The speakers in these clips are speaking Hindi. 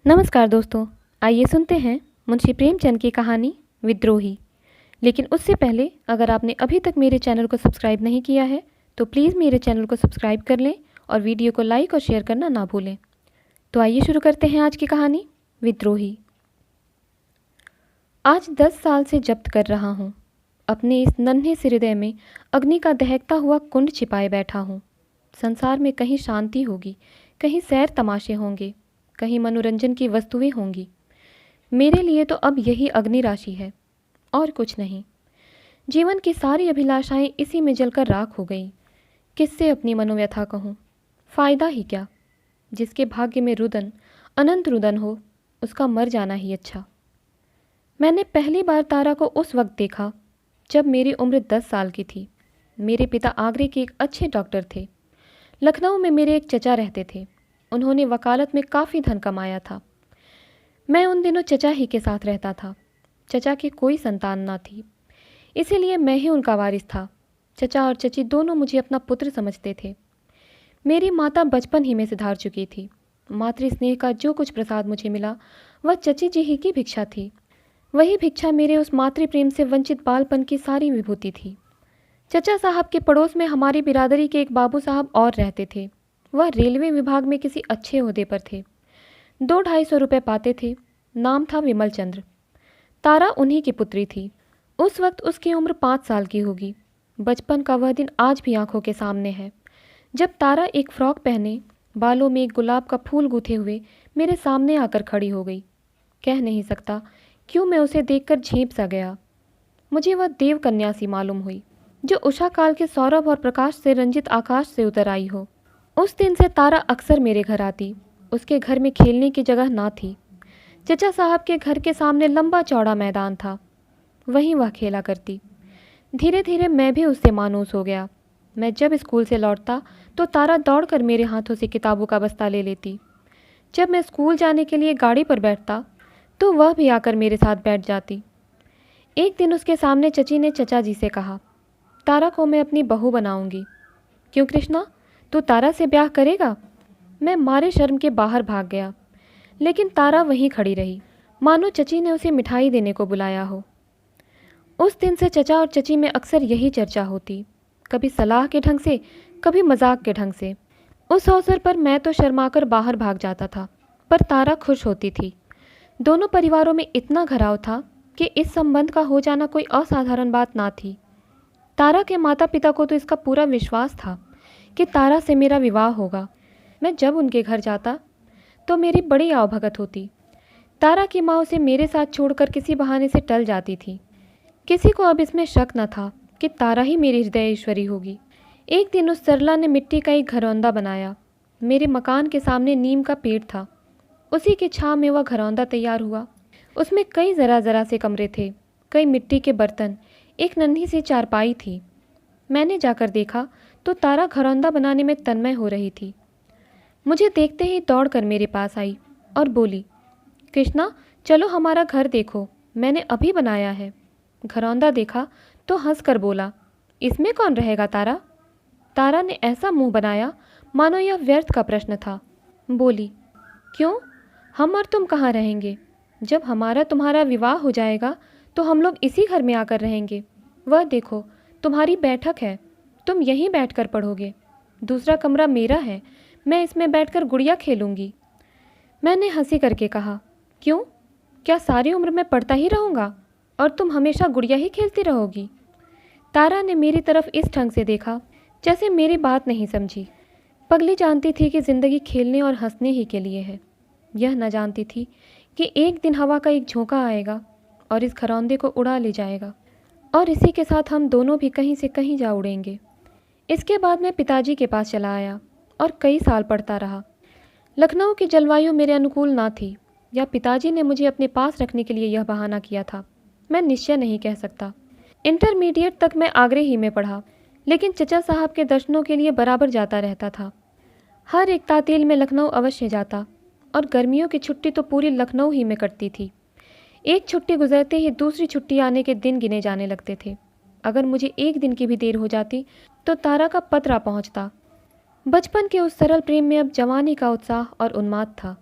नमस्कार दोस्तों, आइए सुनते हैं मुंशी प्रेमचंद की कहानी विद्रोही। लेकिन उससे पहले अगर आपने अभी तक मेरे चैनल को सब्सक्राइब नहीं किया है तो प्लीज़ मेरे चैनल को सब्सक्राइब कर लें और वीडियो को लाइक और शेयर करना ना भूलें। तो आइए शुरू करते हैं आज की कहानी विद्रोही। आज 10 साल से जब्त कर रहा हूँ। अपने इस नन्हे से हृदय में अग्नि का दहकता हुआ कुंड छिपाए बैठा हूँ। संसार में कहीं शांति होगी, कहीं सैर तमाशे होंगे, कहीं मनोरंजन की वस्तुएं होंगी। मेरे लिए तो अब यही अग्नि राशि है और कुछ नहीं। जीवन की सारी अभिलाषाएं इसी में जलकर राख हो गई। किससे अपनी मनोव्यथा कहूँ? फायदा ही क्या? जिसके भाग्य में रुदन अनंत रुदन हो, उसका मर जाना ही अच्छा। मैंने पहली बार तारा को उस वक्त देखा जब मेरी उम्र 10 साल की थी। मेरे पिता आगरे के एक अच्छे डॉक्टर थे। लखनऊ में मेरे एक चचा रहते थे। उन्होंने वकालत में काफ़ी धन कमाया था। मैं उन दिनों चचा ही के साथ रहता था। चचा की कोई संतान ना थी, इसीलिए मैं ही उनका वारिस था। चचा और चची दोनों मुझे अपना पुत्र समझते थे। मेरी माता बचपन ही में सिधार चुकी थी। मातृ स्नेह का जो कुछ प्रसाद मुझे मिला वह चची जी ही की भिक्षा थी। वही भिक्षा मेरे उस मातृ प्रेम से वंचित बालपन की सारी विभूति थी। चचा साहब के पड़ोस में हमारी बिरादरी के एक बाबू साहब और रहते थे। वह रेलवे विभाग में किसी अच्छे ओहदे पर थे। 200-250 रुपये पाते थे। नाम था विमल चंद्र। तारा उन्हीं की पुत्री थी। उस वक्त उसकी उम्र 5 साल की होगी। बचपन का वह दिन आज भी आंखों के सामने है, जब तारा एक फ्रॉक पहने, बालों में एक गुलाब का फूल गूंथे हुए मेरे सामने आकर खड़ी हो गई। कह नहीं सकता क्यों मैं उसे देखकर झेंप सा गया। मुझे वह देव कन्या सी मालूम हुई, जो उषा काल के सौरभ और प्रकाश से रंजित आकाश से उतर आई हो। उस दिन से तारा अक्सर मेरे घर आती। उसके घर में खेलने की जगह ना थी। चचा साहब के घर के सामने लंबा चौड़ा मैदान था, वहीं वह खेला करती। धीरे धीरे मैं भी उससे मानूस हो गया। मैं जब स्कूल से लौटता तो तारा दौड़कर मेरे हाथों से किताबों का बस्ता ले लेती। जब मैं स्कूल जाने के लिए गाड़ी पर बैठता तो वह भी आकर मेरे साथ बैठ जाती। एक दिन उसके सामने चची ने चचा जी से कहा, तारा को मैं अपनी बहू बनाऊंगी। क्यों कृष्णा, तू तारा से ब्याह करेगा? मैं मारे शर्म के बाहर भाग गया, लेकिन तारा वहीं खड़ी रही, मानो चची ने उसे मिठाई देने को बुलाया हो। उस दिन से चचा और चची में अक्सर यही चर्चा होती, कभी सलाह के ढंग से, कभी मजाक के ढंग से। उस अवसर पर मैं तो शर्माकर बाहर भाग जाता था, पर तारा खुश होती थी। दोनों परिवारों में इतना घराव था कि इस संबंध का हो जाना कोई असाधारण बात ना थी। तारा के माता पिता को तो इसका पूरा विश्वास था कि तारा से मेरा विवाह होगा। मैं जब उनके घर जाता तो मेरी बड़ी आवभगत होती। तारा की माँ उसे मेरे साथ छोड़कर किसी बहाने से टल जाती थी। किसी को अब इसमें शक न था कि तारा ही मेरी हृदय ईश्वरी होगी। एक दिन उस सरला ने मिट्टी का एक घरौंदा बनाया। मेरे मकान के सामने नीम का पेड़ था, उसी की छाँव में वह घरौंदा तैयार हुआ। उसमें कई ज़रा ज़रा से कमरे थे, कई मिट्टी के बर्तन, एक नन्ही सी चारपाई थी। मैंने जाकर देखा तो तारा घरौंदा बनाने में तन्मय हो रही थी। मुझे देखते ही दौड़कर मेरे पास आई और बोली, कृष्णा चलो हमारा घर देखो, मैंने अभी बनाया है। घरौंदा देखा तो हंसकर बोला, इसमें कौन रहेगा तारा? तारा ने ऐसा मुंह बनाया मानो यह व्यर्थ का प्रश्न था। बोली, क्यों, हम और तुम कहाँ रहेंगे? जब हमारा तुम्हारा विवाह हो जाएगा तो हम लोग इसी घर में आकर रहेंगे। वह देखो तुम्हारी बैठक है, तुम यहीं बैठकर पढ़ोगे। दूसरा कमरा मेरा है, मैं इसमें बैठकर गुड़िया खेलूंगी। मैंने हंसी करके कहा, क्यों, क्या सारी उम्र मैं पढ़ता ही रहूँगा और तुम हमेशा गुड़िया ही खेलती रहोगी? तारा ने मेरी तरफ इस ढंग से देखा जैसे मेरी बात नहीं समझी। पगली जानती थी कि ज़िंदगी खेलने और हंसने ही के लिए है। यह न जानती थी कि एक दिन हवा का एक झोंका आएगा और इस घरौंदे को उड़ा ले जाएगा और इसी के साथ हम दोनों भी कहीं से कहीं जा उड़ेंगे। इसके बाद मैं पिताजी के पास चला आया और कई साल पढ़ता रहा। लखनऊ की जलवायु मेरे अनुकूल ना थी, या पिताजी ने मुझे अपने पास रखने के लिए यह बहाना किया था, मैं निश्चय नहीं कह सकता। इंटरमीडिएट तक मैं आगरे ही में पढ़ा, लेकिन चचा साहब के दर्शनों के लिए बराबर जाता रहता था। हर एक तातील में लखनऊ अवश्य जाता और गर्मियों की छुट्टी तो पूरी लखनऊ ही में कटती थी। एक छुट्टी गुजरते ही दूसरी छुट्टी आने के दिन गिने जाने लगते थे। अगर मुझे एक दिन की भी देर हो जाती तो तारा का पत्र आ पहुँचता। बचपन के उस सरल प्रेम में अब जवानी का उत्साह और उन्माद था।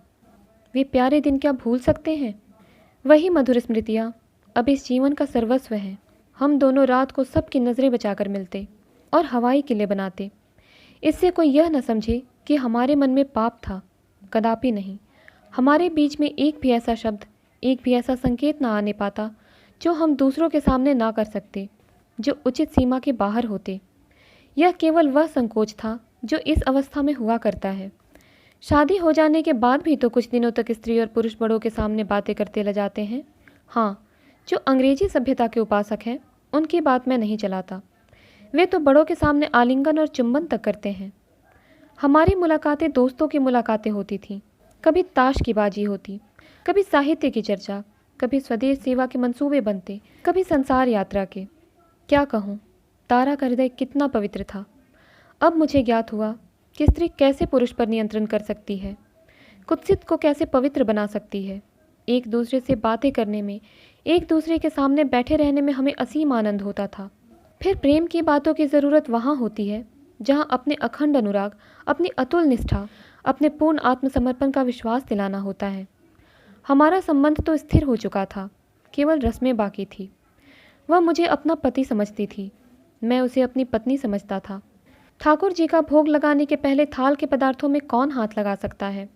वे प्यारे दिन क्या भूल सकते हैं? वही मधुर स्मृतियाँ अब इस जीवन का सर्वस्व है। हम दोनों रात को सबकी नज़रें बचाकर मिलते और हवाई किले बनाते। इससे कोई यह न समझे कि हमारे मन में पाप था, कदापि नहीं। हमारे बीच में एक भी ऐसा शब्द, एक भी ऐसा संकेत ना आने पाता जो हम दूसरों के सामने ना कर सकते, जो उचित सीमा के बाहर होते। यह केवल वह संकोच था जो इस अवस्था में हुआ करता है। शादी हो जाने के बाद भी तो कुछ दिनों तक स्त्री और पुरुष बड़ों के सामने बातें करते ले जाते हैं। हाँ, जो अंग्रेजी सभ्यता के उपासक हैं उनकी बात मैं नहीं चलाता। वे तो बड़ों के सामने आलिंगन और चुंबन तक करते हैं। हमारी मुलाकातें दोस्तों की मुलाकातें होती थीं। कभी ताश की बाजी होती, कभी साहित्य की चर्चा, कभी स्वदेश सेवा के मंसूबे बनते, कभी संसार यात्रा के। क्या कहूँ, तारा का हृदय कितना पवित्र था। अब मुझे ज्ञात हुआ कि स्त्री कैसे पुरुष पर नियंत्रण कर सकती है, कुत्सित को कैसे पवित्र बना सकती है। एक दूसरे से बातें करने में, एक दूसरे के सामने बैठे रहने में हमें असीम आनंद होता था। फिर प्रेम की बातों की ज़रूरत वहाँ होती है जहाँ अपने अखंड अनुराग, अपनी अतुल निष्ठा, अपने पूर्ण आत्मसमर्पण का विश्वास दिलाना होता है। हमारा संबंध तो स्थिर हो चुका था, केवल रस्में बाकी थी। वह मुझे अपना पति समझती थी, मैं उसे अपनी पत्नी समझता था। ठाकुर जी का भोग लगाने के पहले थाल के पदार्थों में कौन हाथ लगा सकता है।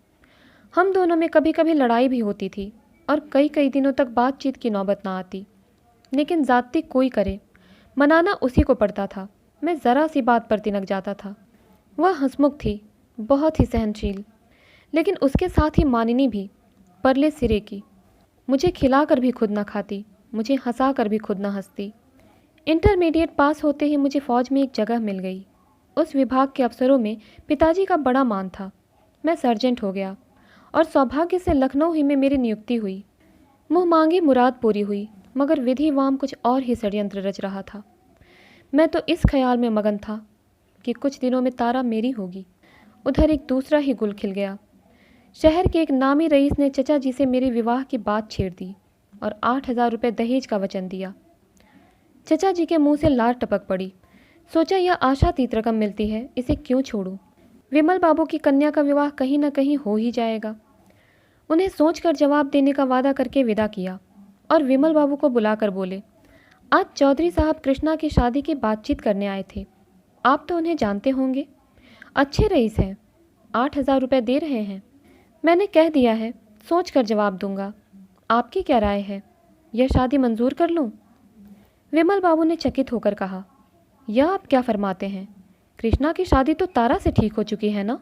हम दोनों में कभी कभी लड़ाई भी होती थी और कई कई दिनों तक बातचीत की नौबत ना आती। लेकिन ज़्यादती कोई करे, मनाना उसी को पड़ता था। मैं ज़रा सी बात पर तिनक जाता था। वह हंसमुख थी, बहुत ही सहनशील, लेकिन उसके साथ ही मानिनी भी, परले सिरे की। मुझे खिलाकर भी खुद न खाती, मुझे हंसा कर भी खुद न हंसती। इंटरमीडिएट पास होते ही मुझे फ़ौज में एक जगह मिल गई। उस विभाग के अफसरों में पिताजी का बड़ा मान था। मैं सर्जेंट हो गया और सौभाग्य से लखनऊ ही में मेरी नियुक्ति हुई। मुँह मांगी मुराद पूरी हुई, मगर विधिवाम कुछ और ही षड्यंत्र रच रहा था। मैं तो इस ख्याल में मगन था कि कुछ दिनों में तारा मेरी होगी। उधर एक दूसरा ही गुल खिल गया। शहर के एक नामी रईस ने चचा जी से मेरे विवाह की बात छेड़ दी और 8,000 रुपये दहेज का वचन दिया। चचा जी के मुंह से लार टपक पड़ी। सोचा यह आशातीत रकम मिलती है, इसे क्यों छोड़ूं। विमल बाबू की कन्या का विवाह कहीं न कहीं हो ही जाएगा। उन्हें सोचकर जवाब देने का वादा करके विदा किया और विमल बाबू को बुलाकर बोले, आज चौधरी साहब कृष्णा की शादी की बातचीत करने आए थे। आप तो उन्हें जानते होंगे, अच्छे रईस हैं, 8,000 रुपये दे रहे हैं। मैंने कह दिया है, सोच कर जवाब दूंगा। आपकी क्या राय है, यह शादी मंजूर कर लूं? विमल बाबू ने चकित होकर कहा, यह आप क्या फरमाते हैं? कृष्णा की शादी तो तारा से ठीक हो चुकी है ना?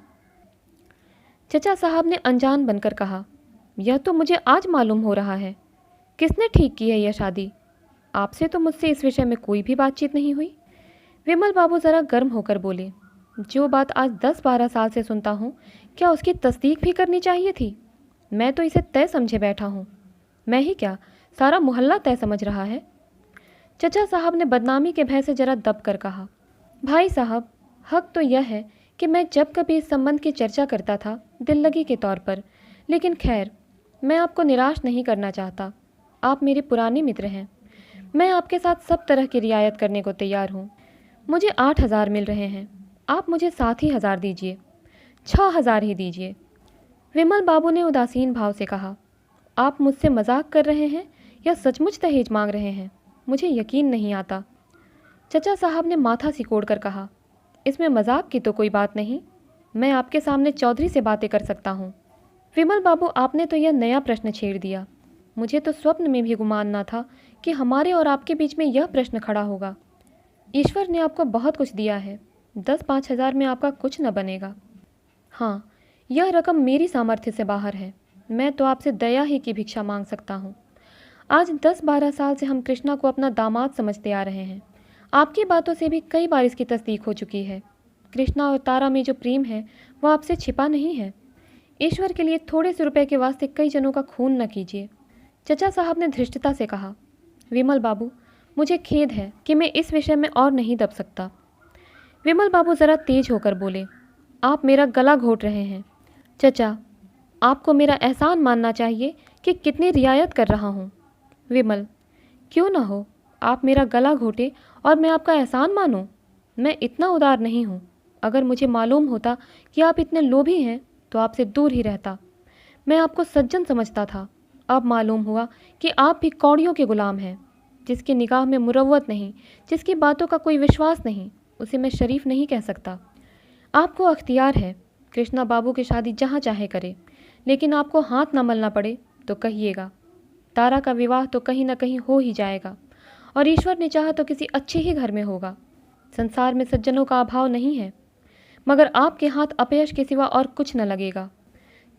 चचा साहब ने अनजान बनकर कहा, यह तो मुझे आज मालूम हो रहा है। किसने ठीक की है यह शादी? आपसे तो मुझसे इस विषय में कोई भी बातचीत नहीं हुई। विमल बाबू ज़रा गर्म होकर बोले, जो बात आज 10-12 साल से सुनता हूँ, क्या उसकी तस्दीक भी करनी चाहिए थी? मैं तो इसे तय समझे बैठा हूँ। मैं ही क्या, सारा मोहल्ला तय समझ रहा है। चचा साहब ने बदनामी के भय से जरा दब कर कहा, भाई साहब, हक तो यह है कि मैं जब कभी इस संबंध की चर्चा करता था दिल लगी के तौर पर, लेकिन खैर, मैं आपको निराश नहीं करना चाहता। आप मेरे पुराने मित्र हैं। मैं आपके साथ सब तरह की रियायत करने को तैयार हूँ। मुझे 8,000 मिल रहे हैं, आप मुझे 7,000 दीजिए, 6,000 ही दीजिए। विमल बाबू ने उदासीन भाव से कहा, आप मुझसे मजाक कर रहे हैं या सचमुच दहेज मांग रहे हैं? मुझे यकीन नहीं आता। चचा साहब ने माथा सिकोड़ कर कहा, इसमें मजाक की तो कोई बात नहीं। मैं आपके सामने चौधरी से बातें कर सकता हूँ। विमल बाबू, आपने तो यह नया प्रश्न छेड़ दिया। मुझे तो स्वप्न में भी गुमान न था कि हमारे और आपके बीच में यह प्रश्न खड़ा होगा। ईश्वर ने आपको बहुत कुछ दिया है, 10-5 हज़ार में आपका कुछ न बनेगा। हाँ, यह रकम मेरी सामर्थ्य से बाहर है। मैं तो आपसे दया ही की भिक्षा मांग सकता हूँ। आज 10-12 साल से हम कृष्णा को अपना दामाद समझते आ रहे हैं। आपकी बातों से भी कई बार इसकी तस्दीक हो चुकी है। कृष्णा और तारा में जो प्रेम है वह आपसे छिपा नहीं है। ईश्वर के लिए थोड़े से रुपए के वास्ते कई जनों का खून न कीजिए। चचा साहब ने धृष्टता से कहा, विमल बाबू, मुझे खेद है कि मैं इस विषय में और नहीं दब सकता। विमल बाबू ज़रा तेज होकर बोले, आप मेरा गला घोट रहे हैं। चचा, आपको मेरा एहसान मानना चाहिए कि कितनी रियायत कर रहा हूँ। विमल, क्यों ना हो, आप मेरा गला घोटे और मैं आपका एहसान मानूं? मैं इतना उदार नहीं हूँ। अगर मुझे मालूम होता कि आप इतने लोभी हैं तो आपसे दूर ही रहता। मैं आपको सज्जन समझता था, अब मालूम हुआ कि आप भी कौड़ियों के गुलाम हैं। जिसकी निगाह में मुरव्वत नहीं, जिसकी बातों का कोई विश्वास नहीं, उसे मैं शरीफ नहीं कह सकता। आपको अख्तियार है, कृष्णा बाबू की शादी जहाँ चाहे करे, लेकिन आपको हाथ न मलना पड़े तो कहिएगा। तारा का विवाह तो कहीं न कहीं हो ही जाएगा, और ईश्वर ने चाहा तो किसी अच्छे ही घर में होगा। संसार में सज्जनों का अभाव नहीं है, मगर आपके हाथ अपयश के सिवा और कुछ न लगेगा।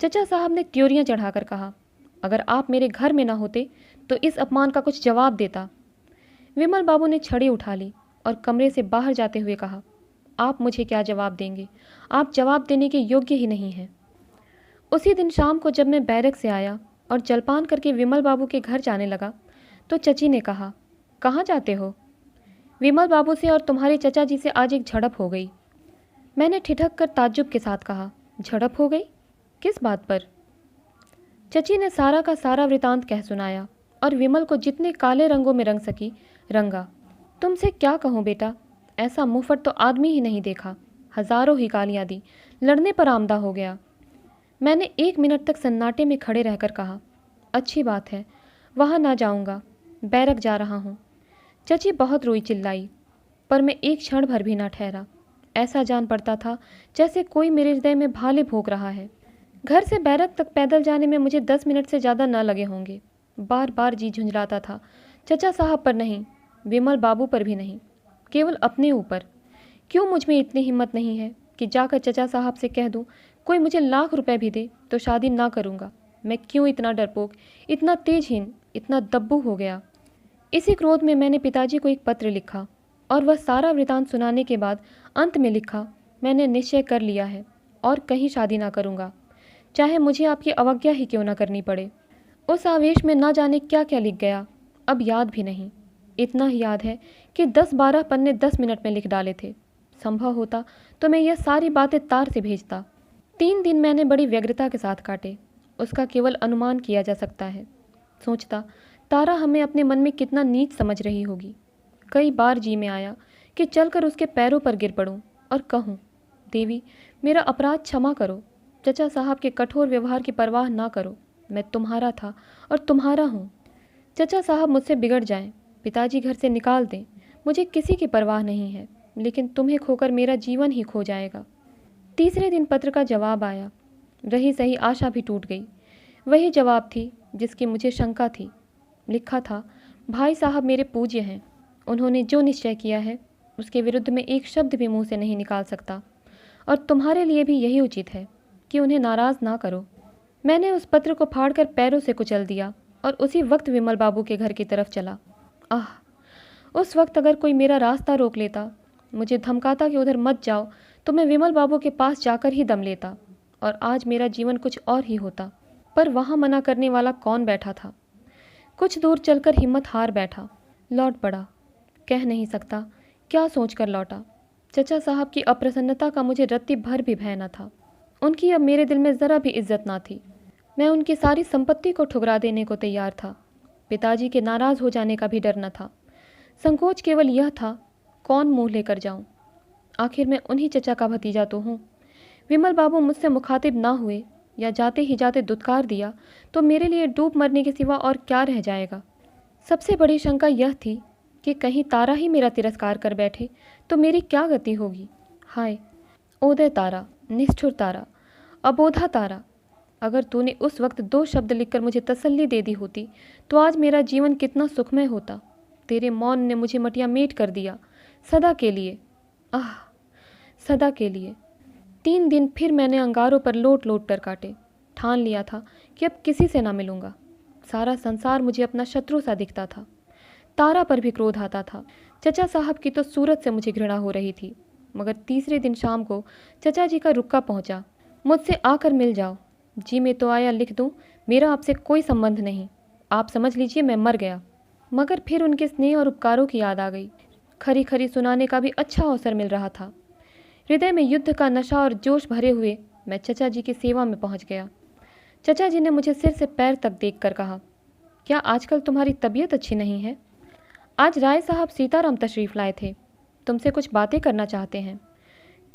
चचा साहब ने त्योरियां चढ़ाकर कहा, अगर आप मेरे घर में न होते तो इस अपमान का कुछ जवाब देता। विमल बाबू ने छड़ी उठा ली और कमरे से बाहर जाते हुए कहा, आप मुझे क्या जवाब देंगे? आप जवाब देने के योग्य ही नहीं हैं। उसी दिन शाम को जब मैं बैरक से आया और जलपान करके विमल बाबू के घर जाने लगा तो चची ने कहा, कहाँ जाते हो? विमल बाबू से और तुम्हारे चचा जी से आज एक झड़प हो गई। मैंने ठिठक कर ताज्जुब के साथ कहा, झड़प हो गई? किस बात पर? चची ने सारा का सारा वृतांत कह सुनाया और विमल को जितने काले रंगों में रंग सकी रंगा। तुमसे क्या कहूँ बेटा, ऐसा मुंहफट तो आदमी ही नहीं देखा। हजारों ही गालियाँ दी, लड़ने पर आमदा हो गया। मैंने 1 मिनट तक सन्नाटे में खड़े रहकर कहा, अच्छी बात है, वहाँ ना जाऊँगा, बैरक जा रहा हूँ। चची बहुत रोई चिल्लाई, पर मैं एक क्षण भर भी ना ठहरा। ऐसा जान पड़ता था जैसे कोई मेरे हृदय में भाले भोंक रहा है। घर से बैरक तक पैदल जाने में मुझे 10 मिनट से ज़्यादा न लगे होंगे। बार बार जी झुंझलाता था, चचा साहब पर नहीं, विमल बाबू पर भी नहीं, केवल अपने ऊपर। क्यों मुझ में इतनी हिम्मत नहीं है कि जाकर चचा साहब से कह दूं, कोई मुझे लाख रुपए भी दे तो शादी ना करूँगा। मैं क्यों इतना डरपोक, इतना तेजहीन, इतना दब्बू हो गया? इसी क्रोध में मैंने पिताजी को एक पत्र लिखा और वह सारा वृतांत सुनाने के बाद अंत में लिखा, मैंने निश्चय कर लिया है और कहीं शादी ना करूँगा, चाहे मुझे आपकी अवज्ञा ही क्यों ना करनी पड़े। उस आवेश में ना जाने क्या क्या लिख गया, अब याद भी नहीं। इतना ही याद है कि 10-12 पन्ने 10 मिनट में लिख डाले थे। संभव होता तो मैं यह सारी बातें तार से भेजता। 3 दिन मैंने बड़ी व्यग्रता के साथ काटे, उसका केवल अनुमान किया जा सकता है। सोचता तारा हमें अपने मन में कितना नीच समझ रही होगी। कई बार जी में आया कि चलकर उसके पैरों पर गिर पड़ूं और कहूं, देवी मेरा अपराध क्षमा करो, चचा साहब के कठोर व्यवहार की परवाह ना करो, मैं तुम्हारा था और तुम्हारा हूँ। चचा साहब मुझसे बिगड़ जाएं, पिताजी घर से निकाल दें, मुझे किसी की परवाह नहीं है, लेकिन तुम्हें खोकर मेरा जीवन ही खो जाएगा। तीसरे दिन पत्र का जवाब आया। रही सही आशा भी टूट गई। वही जवाब थी जिसकी मुझे शंका थी। लिखा था, भाई साहब मेरे पूज्य हैं, उन्होंने जो निश्चय किया है उसके विरुद्ध में एक शब्द भी मुंह से नहीं निकाल सकता, और तुम्हारे लिए भी यही उचित है कि उन्हें नाराज़ ना करो। मैंने उस पत्र को फाड़कर पैरों से कुचल दिया और उसी वक्त विमल बाबू के घर की तरफ चला। आह, उस वक्त अगर कोई मेरा रास्ता रोक लेता, मुझे धमकाता कि उधर मत जाओ, तो मैं विमल बाबू के पास जाकर ही दम लेता और आज मेरा जीवन कुछ और ही होता। पर वहाँ मना करने वाला कौन बैठा था? कुछ दूर चलकर हिम्मत हार बैठा, लौट पड़ा। कह नहीं सकता क्या सोचकर लौटा। चचा साहब की अप्रसन्नता का मुझे रत्ती भर भी भय न था। उनकी अब मेरे दिल में ज़रा भी इज्जत ना थी। मैं उनकी सारी संपत्ति को ठुकरा देने को तैयार था। पिताजी के नाराज़ हो जाने का भी डर न था। संकोच केवल यह था, कौन मुंह लेकर जाऊं? आखिर मैं उन्हीं चचा का भतीजा तो हूँ। विमल बाबू मुझसे मुखातिब ना हुए या जाते ही जाते दुत्कार दिया तो मेरे लिए डूब मरने के सिवा और क्या रह जाएगा? सबसे बड़ी शंका यह थी कि कहीं तारा ही मेरा तिरस्कार कर बैठे तो मेरी क्या गति होगी। हाय ओदय तारा, निष्ठुर तारा, अबोधा तारा, अगर तूने उस वक्त 2 शब्द लिखकर मुझे तसल्ली दे दी होती तो आज मेरा जीवन कितना सुखमय होता। तेरे मौन ने मुझे मटिया मेट कर दिया, सदा के लिए। आह, सदा के लिए। 3 दिन फिर मैंने अंगारों पर लोट लोट कर काटे। ठान लिया था कि अब किसी से ना मिलूंगा। सारा संसार मुझे अपना शत्रु सा दिखता था। तारा पर भी क्रोध आता था। चचा साहब की तो सूरत से मुझे घृणा हो रही थी। मगर तीसरे दिन शाम को चचा जी का रुक्का पहुंचा, मुझसे आकर मिल जाओ। जी में तो आया लिख दूं, मेरा आपसे कोई संबंध नहीं, आप समझ लीजिए मैं मर गया। मगर फिर उनके स्नेह और उपकारों की याद आ गई। खरी खरी सुनाने का भी अच्छा अवसर मिल रहा था। हृदय में युद्ध का नशा और जोश भरे हुए मैं चचा जी की सेवा में पहुंच गया। चचा जी ने मुझे सिर से पैर तक देखकर कहा, क्या आजकल तुम्हारी तबीयत अच्छी नहीं है? आज राय साहब सीताराम तशरीफ़ लाए थे, तुमसे कुछ बातें करना चाहते हैं।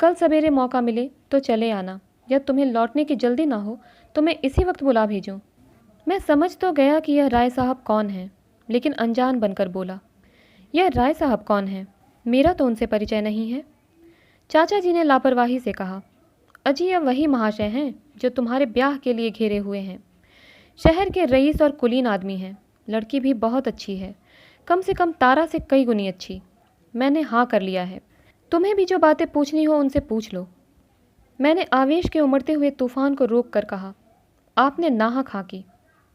कल सवेरे मौका मिले तो चले आना। या तुम्हें लौटने की जल्दी ना हो तो मैं इसी वक्त बुला भेजूं। मैं समझ तो गया कि यह राय साहब कौन है, लेकिन अनजान बनकर बोला, यह राय साहब कौन है? मेरा तो उनसे परिचय नहीं है। चाचा जी ने लापरवाही से कहा, अजी यह वही महाशय हैं जो तुम्हारे ब्याह के लिए घेरे हुए हैं। शहर के रईस और कुलीन आदमी हैं, लड़की भी बहुत अच्छी है, कम से कम तारा से कई गुनी अच्छी। मैंने हाँ कर लिया है। तुम्हें भी जो बातें पूछनी हो उनसे पूछ लो। मैंने आवेश के उमड़ते हुए तूफान को रोक कर कहा, आपने नाहक हाँ की,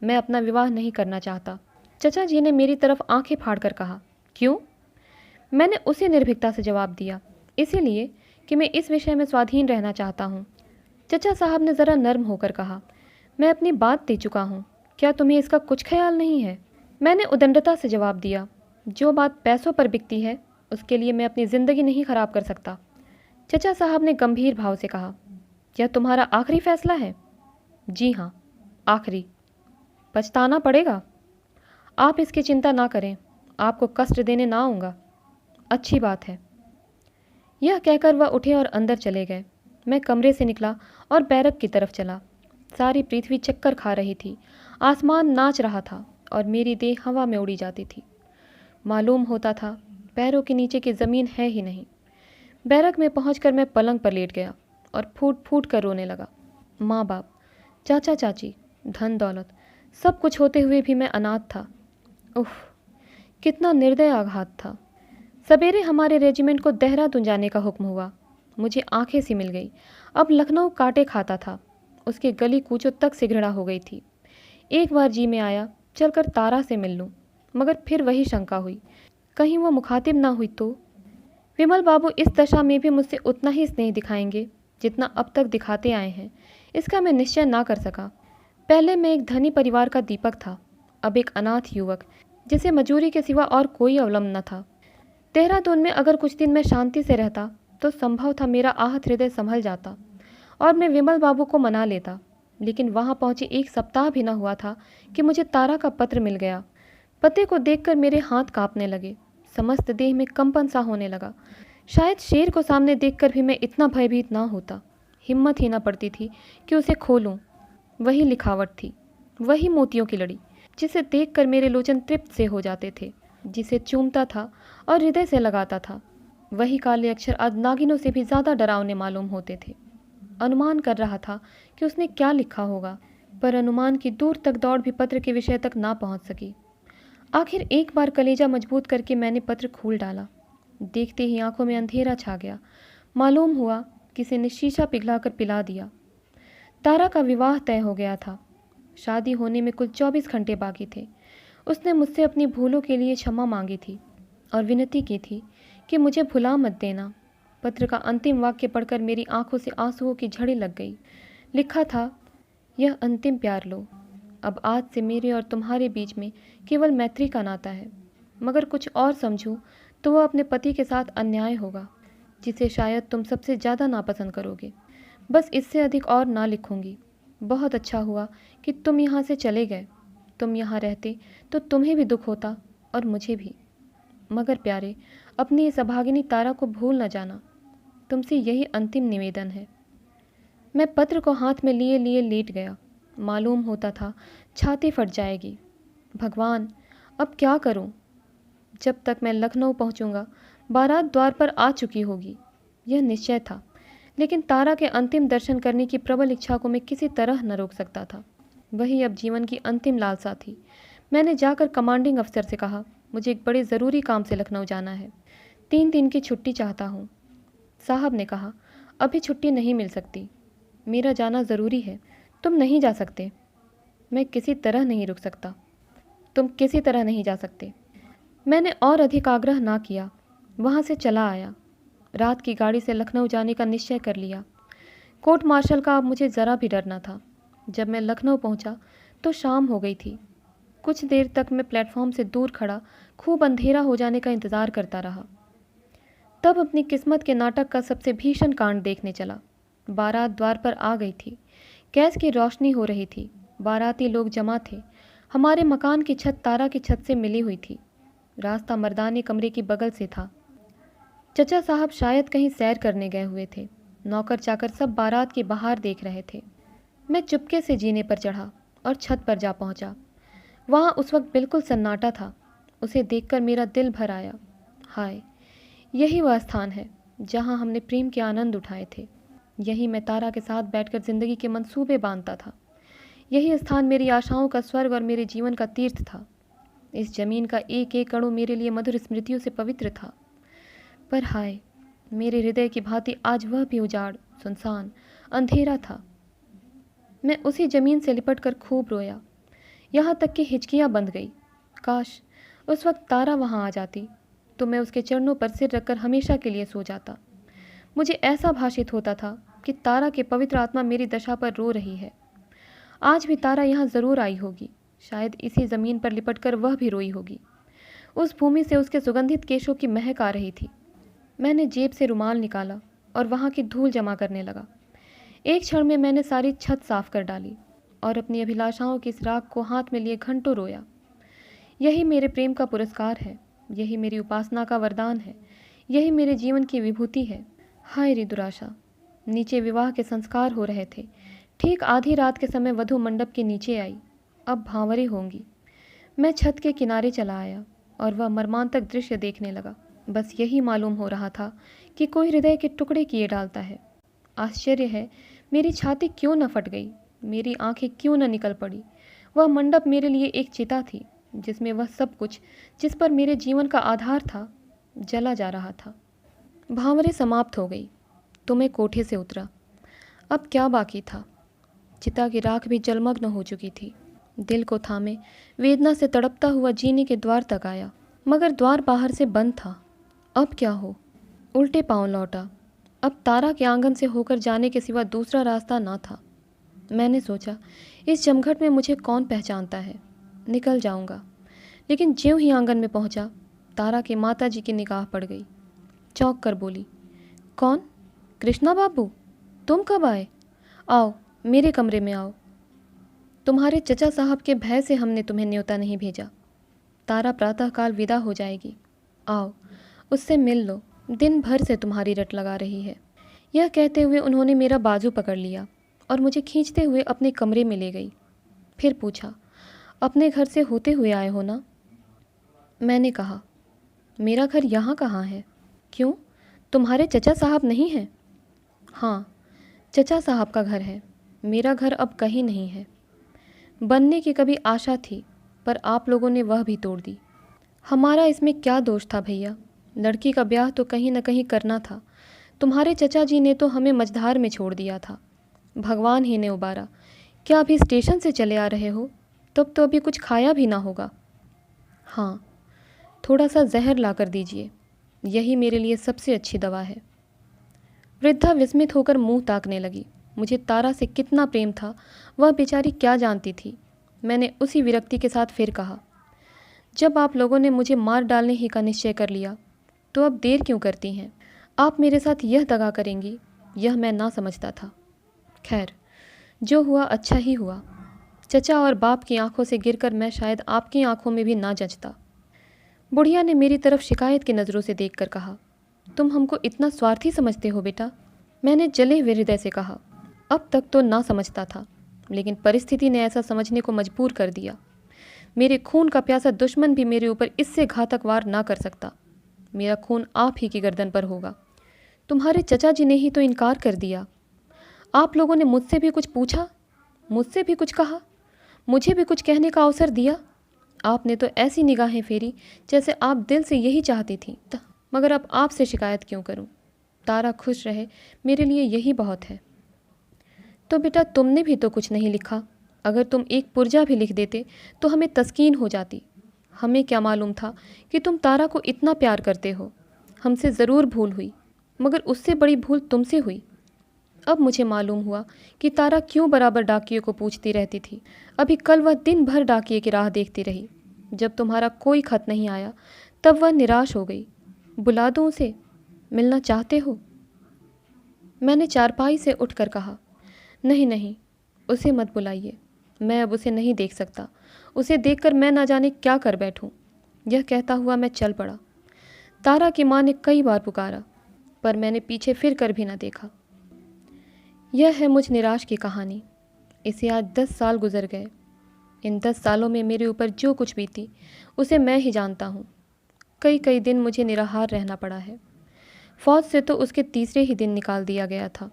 मैं अपना विवाह नहीं करना चाहता। चचा जी ने मेरी तरफ आंखें फाड़कर कहा, क्यों? मैंने उसी निर्भीकता से जवाब दिया, इसीलिए कि मैं इस विषय में स्वाधीन रहना चाहता हूँ। चचा साहब ने ज़रा नर्म होकर कहा, मैं अपनी बात दे चुका हूँ, क्या तुम्हें इसका कुछ ख्याल नहीं है? मैंने उदंडता से जवाब दिया, जो बात पैसों पर बिकती है उसके लिए मैं अपनी ज़िंदगी नहीं खराब कर सकता। चचा साहब ने गंभीर भाव से कहा, यह तुम्हारा आखिरी फैसला है? जी हाँ, आखिरी। पछताना पड़ेगा। आप इसकी चिंता ना करें, आपको कष्ट देने ना आऊँगा। अच्छी बात है। यह कहकर वह उठे और अंदर चले गए। मैं कमरे से निकला और बैरक की तरफ चला। सारी पृथ्वी चक्कर खा रही थी, आसमान नाच रहा था और मेरी देह हवा में उड़ी जाती थी। मालूम होता था पैरों के नीचे की ज़मीन है ही नहीं। बैरक में पहुंचकर मैं पलंग पर लेट गया और फूट फूट कर रोने लगा। माँ बाप, चाचा चाची, धन दौलत, सब कुछ होते हुए भी मैं अनाथ था। उफ, कितना निर्दय आघात था। सवेरे हमारे रेजिमेंट को देहरादून जाने का हुक्म हुआ। मुझे आंखें सी मिल गई। अब लखनऊ कांटे खाता था, उसके गली कूचों तक से घृणा हो गई थी। एक बार जी में आया चलकर तारा से मिल लूं, मगर फिर वही शंका हुई, कहीं वो मुखातिब ना हुई तो। विमल बाबू इस दशा में भी मुझसे उतना ही स्नेह दिखाएंगे जितना अब तक दिखाते आए हैं, इसका मैं निश्चय ना कर सका। पहले मैं एक धनी परिवार का दीपक था, अब एक अनाथ युवक जिसे मजूरी के सिवा और कोई अवलंब न था। देहरादून में अगर कुछ दिन मैं शांति से रहता तो संभव था मेरा आहत हृदय संभल जाता और मैं विमल बाबू को मना लेता। लेकिन वहाँ पहुँचे 1 सप्ताह भी न हुआ था कि मुझे तारा का पत्र मिल गया। पते को देखकर मेरे हाथ कांपने लगे, समस्त देह में कंपन सा होने लगा। शायद शेर को सामने देखकर भी मैं इतना भयभीत ना होता। हिम्मत ही ना पड़ती थी कि उसे खोलूं। वही लिखावट थी, वही मोतियों की लड़ी, जिसे देखकर मेरे लोचन तृप्त से हो जाते थे, जिसे चूमता था और हृदय से लगाता था। वही काले अक्षर आज नागिनों से भी ज़्यादा डरावने मालूम होते थे। अनुमान कर रहा था कि उसने क्या लिखा होगा, पर अनुमान की दूर तक दौड़ भी पत्र के विषय तक ना पहुंच सकी। आखिर एक बार कलेजा मजबूत करके मैंने पत्र खोल डाला। देखते ही आंखों में अंधेरा छा गया। मालूम हुआ किसी ने शीशा पिघलाकर पिला दिया। तारा का विवाह तय हो गया था। शादी होने में कुल 24 घंटे बाकी थे। उसने मुझसे अपनी भूलों के लिए क्षमा मांगी थी और विनती की थी कि मुझे भुला मत देना। पत्र का अंतिम वाक्य पढ़कर मेरी आंखों से आंसुओं की झड़ी लग गई। लिखा था, यह अंतिम प्यार लो। अब आज से मेरे और तुम्हारे बीच में केवल मैत्री का नाता है, मगर कुछ और समझूं तो वह अपने पति के साथ अन्याय होगा, जिसे शायद तुम सबसे ज़्यादा नापसंद करोगे। बस इससे अधिक और ना लिखूंगी। बहुत अच्छा हुआ कि तुम यहाँ से चले गए। तुम यहाँ रहते तो तुम्हें भी दुख होता और मुझे भी। मगर प्यारे, अपनी इस अभागिनी तारा को भूल न जाना। तुमसे यही अंतिम निवेदन है। मैं पत्र को हाथ में लिए लिए लेट गया। मालूम होता था छाती फट जाएगी। भगवान, अब क्या करूं? जब तक मैं लखनऊ पहुंचूंगा बारात द्वार पर आ चुकी होगी, यह निश्चय था। लेकिन तारा के अंतिम दर्शन करने की प्रबल इच्छा को मैं किसी तरह न रोक सकता था। वही अब जीवन की अंतिम लालसा थी। मैंने जाकर कमांडिंग अफसर से कहा, मुझे एक बड़े ज़रूरी काम से लखनऊ जाना है, 3 दिन की छुट्टी चाहता हूँ। साहब ने कहा, अभी छुट्टी नहीं मिल सकती, मेरा जाना ज़रूरी है, तुम नहीं जा सकते। मैं किसी तरह नहीं रुक सकता। तुम किसी तरह नहीं जा सकते। मैंने और अधिक आग्रह ना किया, वहाँ से चला आया। रात की गाड़ी से लखनऊ जाने का निश्चय कर लिया। कोर्ट मार्शल का अब मुझे ज़रा भी डर न था। जब मैं लखनऊ पहुँचा तो शाम हो गई थी। कुछ देर तक मैं प्लेटफॉर्म से दूर खड़ा खूब अंधेरा हो जाने का इंतज़ार करता रहा। तब अपनी किस्मत के नाटक का सबसे भीषण कांड देखने चला। बारात द्वार पर आ गई थी। गैस की रोशनी हो रही थी। बाराती लोग जमा थे। हमारे मकान की छत तारा की छत से मिली हुई थी। रास्ता मर्दाने कमरे की बगल से था। चचा साहब शायद कहीं सैर करने गए हुए थे। नौकर चाकर सब बारात के बाहर देख रहे थे। मैं चुपके से जीने पर चढ़ा और छत पर जा पहुंचा। वहां उस वक्त बिल्कुल सन्नाटा था। उसे देखकर मेरा दिल भर आया। हाय, यही वह स्थान है जहां हमने प्रेम के आनंद उठाए थे। यही मैं तारा के साथ बैठकर जिंदगी के मंसूबे बांधता था। यही स्थान मेरी आशाओं का स्वर्ग और मेरे जीवन का तीर्थ था। इस जमीन का एक एक कणु मेरे लिए मधुर स्मृतियों से पवित्र था। पर हाय, मेरे हृदय की भांति आज वह भी उजाड़, सुनसान, अंधेरा था। मैं उसी जमीन से लिपट कर खूब रोया, यहाँ तक कि हिचकियाँ बंध गई। काश उस वक्त तारा वहाँ आ जाती तो मैं उसके चरणों पर सिर रखकर हमेशा के लिए सो जाता। मुझे ऐसा भाषित होता था कि तारा के पवित्र आत्मा मेरी दशा पर रो रही है। आज भी तारा यहाँ ज़रूर आई होगी। शायद इसी ज़मीन पर लिपटकर वह भी रोई होगी। उस भूमि से उसके सुगंधित केशों की महक आ रही थी। मैंने जेब से रुमाल निकाला और वहाँ की धूल जमा करने लगा। एक क्षण में मैंने सारी छत साफ कर डाली और अपनी अभिलाषाओं की इस राख को हाथ में लिए घंटों रोया। यही मेरे प्रेम का पुरस्कार है, यही मेरी उपासना का वरदान है, यही मेरे जीवन की विभूति है। हाय रे दुराशा! नीचे विवाह के संस्कार हो रहे थे। ठीक आधी रात के समय वधू मंडप के नीचे आई। अब भांवरे होंगी। मैं छत के किनारे चला आया और वह मर्मांतक दृश्य देखने लगा। बस यही मालूम हो रहा था कि कोई हृदय के टुकड़े किए डालता है। आश्चर्य है, मेरी छाती क्यों न फट गई, मेरी आंखें क्यों न निकल पड़ी। वह मंडप मेरे लिए एक चिता थी जिसमें वह सब कुछ जिस पर मेरे जीवन का आधार था जला जा रहा था। भांवरे समाप्त हो गई तो मैं कोठे से उतरा। अब क्या बाकी था? चिता की राख भी जलमग्न हो चुकी थी। दिल को थामे वेदना से तड़पता हुआ जीने के द्वार तक आया, मगर द्वार बाहर से बंद था। अब क्या हो? उल्टे पांव लौटा। अब तारा के आंगन से होकर जाने के सिवा दूसरा रास्ता ना था। मैंने सोचा, इस जमघट में मुझे कौन पहचानता है, निकल जाऊंगा। लेकिन ज्यों ही आंगन में पहुंचा, तारा के माता जी की निगाह पड़ गई। चौंक कर बोली, कौन? कृष्णा बाबू, तुम कब आए? आओ, मेरे कमरे में आओ। तुम्हारे चचा साहब के भय से हमने तुम्हें न्योता नहीं भेजा। तारा प्रातःकाल विदा हो जाएगी। आओ, उससे मिल लो, दिन भर से तुम्हारी रट लगा रही है। यह कहते हुए उन्होंने मेरा बाजू पकड़ लिया और मुझे खींचते हुए अपने कमरे में ले गई। फिर पूछा, अपने घर से होते हुए आए हो ना? मैंने कहा, मेरा घर यहाँ कहाँ है? क्यों, तुम्हारे चचा साहब नहीं हैं? हाँ, चचा साहब का घर है, मेरा घर अब कहीं नहीं है। बनने की कभी आशा थी, पर आप लोगों ने वह भी तोड़ दी। हमारा इसमें क्या दोष था भैया? लड़की का ब्याह तो कहीं न कहीं करना था। तुम्हारे चचा जी ने तो हमें मझधार में छोड़ दिया था। भगवान ही ने उबारा। क्या अभी स्टेशन से चले आ रहे हो? तब तो अभी कुछ खाया भी ना होगा। हाँ, थोड़ा सा जहर ला कर दीजिए, यही मेरे लिए सबसे अच्छी दवा है। वृद्धा विस्मित होकर मुंह ताकने लगी। मुझे तारा से कितना प्रेम था वह बेचारी क्या जानती थी। मैंने उसी विरक्ति के साथ फिर कहा, जब आप लोगों ने मुझे मार डालने ही का निश्चय कर लिया तो अब देर क्यों करती हैं? आप मेरे साथ यह दगा करेंगी, यह मैं ना समझता था। खैर, जो हुआ अच्छा ही हुआ। चचा और बाप की आंखों से गिरकर मैं शायद आपकी आंखों में भी ना जचता। बुढ़िया ने मेरी तरफ शिकायत की नज़रों से देखकर कहा, तुम हमको इतना स्वार्थी समझते हो बेटा? मैंने जले हुए हृदय से कहा, अब तक तो ना समझता था, लेकिन परिस्थिति ने ऐसा समझने को मजबूर कर दिया। मेरे खून का प्यासा दुश्मन भी मेरे ऊपर इससे घातक वार ना कर सकता। मेरा खून आप ही की गर्दन पर होगा। तुम्हारे चचा जी ने ही तो इनकार कर दिया। आप लोगों ने मुझसे भी कुछ पूछा, मुझसे भी कुछ कहा, मुझे भी कुछ कहने का अवसर दिया? आपने तो ऐसी निगाहें फेरी जैसे आप दिल से यही चाहती थी। मगर अब आपसे शिकायत क्यों करूं? तारा खुश रहे, मेरे लिए यही बहुत है। तो बेटा, तुमने भी तो कुछ नहीं लिखा। अगर तुम एक पुर्जा भी लिख देते तो हमें तस्कीन हो जाती। हमें क्या मालूम था कि तुम तारा को इतना प्यार करते हो। हमसे ज़रूर भूल हुई, मगर उससे बड़ी भूल तुमसे हुई। अब मुझे मालूम हुआ कि तारा क्यों बराबर डाकियों को पूछती रहती थी। अभी कल वह दिन भर डाकिये की राह देखती रही। जब तुम्हारा कोई खत नहीं आया तब वह निराश हो गई। बुला दूं उसे? मिलना चाहते हो? मैंने चारपाई से उठकर कहा, नहीं नहीं, उसे मत बुलाइए। मैं अब उसे नहीं देख सकता। उसे देखकर मैं ना जाने क्या कर बैठूं। यह कहता हुआ मैं चल पड़ा। तारा की माँ ने कई बार पुकारा, पर मैंने पीछे फिर कर भी ना देखा। यह है मुझ निराश की कहानी। इसे आज 10 साल गुजर गए। इन 10 सालों में मेरे ऊपर जो कुछ बीती उसे मैं ही जानता हूँ। कई कई दिन मुझे निराहार रहना पड़ा है। फौज से तो उसके तीसरे ही दिन निकाल दिया गया था।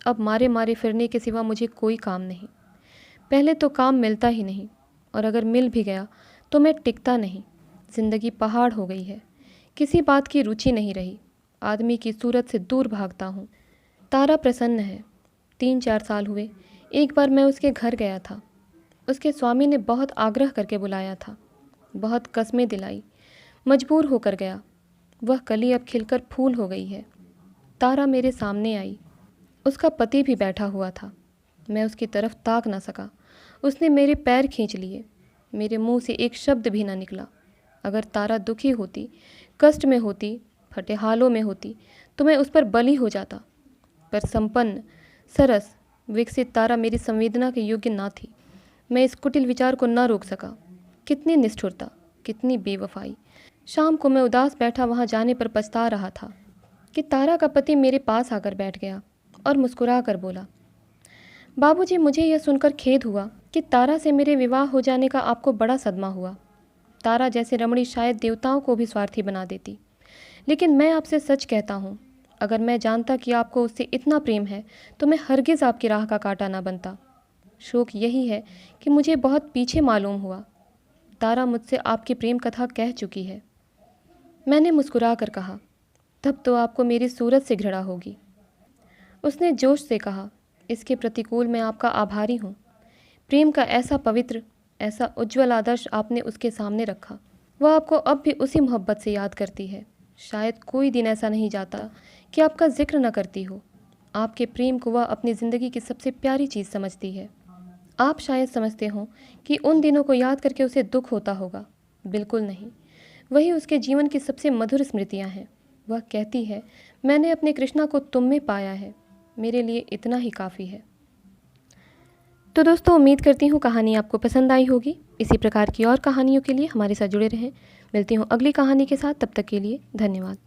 अब मारे मारे फिरने के सिवा मुझे कोई काम नहीं। पहले तो काम मिलता ही नहीं, और अगर मिल भी गया तो मैं टिकता नहीं। ज़िंदगी पहाड़ हो गई है। किसी बात की रुचि नहीं रही। आदमी की सूरत से दूर भागता हूँ। तारा प्रसन्न है। 3-4 साल हुए एक बार मैं उसके घर गया था। उसके स्वामी ने बहुत आग्रह करके बुलाया था, बहुत कस्में दिलाई, मजबूर होकर गया। वह कली अब खिलकर फूल हो गई है। तारा मेरे सामने आई। उसका पति भी बैठा हुआ था। मैं उसकी तरफ ताक ना सका। उसने मेरे पैर खींच लिए। मेरे मुंह से एक शब्द भी ना निकला। अगर तारा दुखी होती, कष्ट में होती, फटे हालों में होती तो मैं उस पर बली हो जाता। पर संपन्न, सरस, विकसित तारा मेरी संवेदना के योग्य ना थी। मैं इस कुटिल विचार को न रोक सका। कितनी निष्ठुरता, कितनी बेवफाई। शाम को मैं उदास बैठा वहाँ जाने पर पछता रहा था कि तारा का पति मेरे पास आकर बैठ गया और मुस्कुरा कर बोला, बाबूजी, मुझे यह सुनकर खेद हुआ कि तारा से मेरे विवाह हो जाने का आपको बड़ा सदमा हुआ। तारा जैसे रमणी शायद देवताओं को भी स्वार्थी बना देती। लेकिन मैं आपसे सच कहता हूँ, अगर मैं जानता कि आपको उससे इतना प्रेम है तो मैं हरगिज़ आपकी राह का कांटा ना बनता। शोक यही है कि मुझे बहुत पीछे मालूम हुआ। तारा मुझसे आपकी प्रेम कथा कह चुकी है। मैंने मुस्कुरा कर कहा, तब तो आपको मेरी सूरत से घृणा होगी। उसने जोश से कहा, इसके प्रतिकूल मैं आपका आभारी हूँ। प्रेम का ऐसा पवित्र, ऐसा उज्ज्वल आदर्श आपने उसके सामने रखा। वह आपको अब भी उसी मोहब्बत से याद करती है। शायद कोई दिन ऐसा नहीं जाता कि आपका जिक्र न करती हो। आपके प्रेम को वह अपनी ज़िंदगी की सबसे प्यारी चीज़ समझती है। आप शायद समझते हो कि उन दिनों को याद करके उसे दुख होता होगा। बिल्कुल नहीं, वही उसके जीवन की सबसे मधुर स्मृतियाँ हैं। वह कहती है, मैंने अपने कृष्णा को तुम में पाया है, मेरे लिए इतना ही काफ़ी है। तो दोस्तों, उम्मीद करती हूँ कहानी आपको पसंद आई होगी। इसी प्रकार की और कहानियों के लिए हमारे साथ जुड़े रहें। मिलती हूँ अगली कहानी के साथ। तब तक के लिए धन्यवाद।